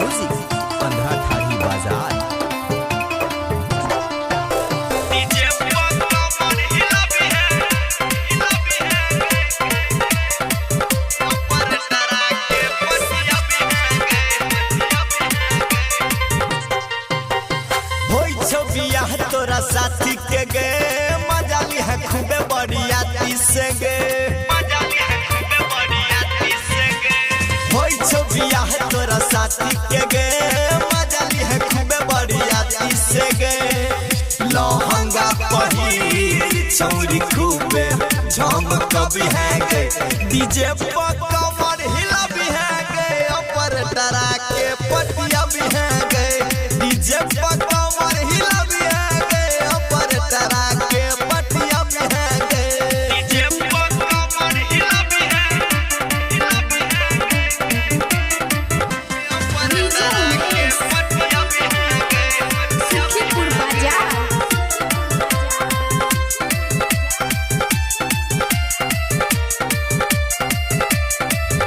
Music पंद्रह थाली बाजार। तोरा साथी के गे मजा ली है खूबे बढ़िया से गे तोरा साथी के गे मजा ली है खूबे बढ़िया से गे लहंगा पहिर छौरी खूबे झमक भी है गे डीजे पर कमर हिला भी है गे ऊपर डरा के पटिया भी है गे डीजे पर कमर हिला भी है गे ऊपर डरा के पटिया भी है गे डीजे पर कमर हिला भी है ऊपर डरा के पटिया भी है गे सुखीपुर बाजार।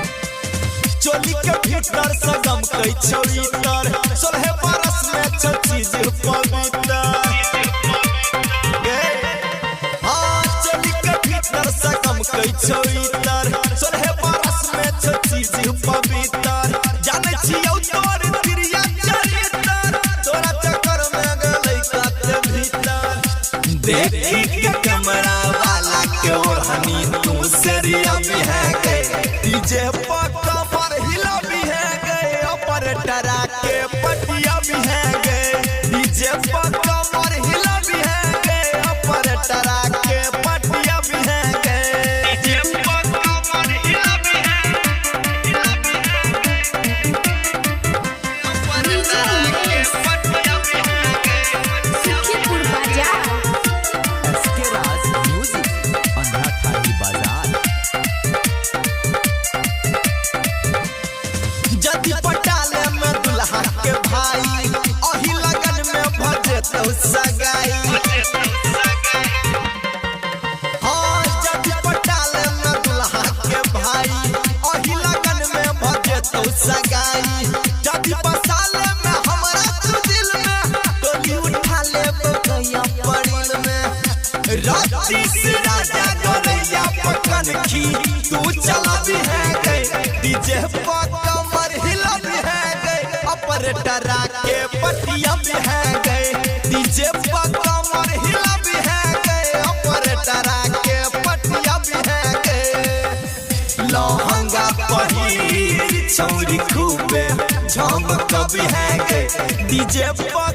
चोली के भीतर सगम कई छौतर सोलह बरस में छ चीज पवित्र हाँ चोली के भीतर सगम कई छौतर सोलह बरस में छ चीज पवित्र जाने छियौ तोर प्रिया चरित्र तोरा चक्कर में गलै काते भीतर देखी के कैमरा वाला के ओढ़नी तू seriya भी है गए डीजे पर कमर हिला भी है गए ऊपर डरा के पटिया भी है गए डीजे पर कमर हिला भी है गए ऊपर डरा के पटिया भी है गए डीजे पर कमर हिला भी है ऊपर डरा के पटिया भी है गए सुखीपुर बाजार। एसके राज म्यूजिक पंद्रह थाली बाजार। जदी पटाले में दुल्हा के भाई ओही लगन में भजे तो सगाई हाँ जदी पटाले में दुल्हा के भाई ओही लगन में भजे तो सगाई जदी बसाले में हमरा तू दिल में टोली उठा ले बकैया पड़िल में राती से राजा गोरैया पकन की तू चला भी है गए डीजे पर कमर हिला भी है गए ऊपर डरा के पटिया भी है गए डीजे पर कमर हिला भी है गए ऊपर डरा के पटिया भी है गए लहंगा पहिर छौरी खूबे झमक भी है गए डीजे पर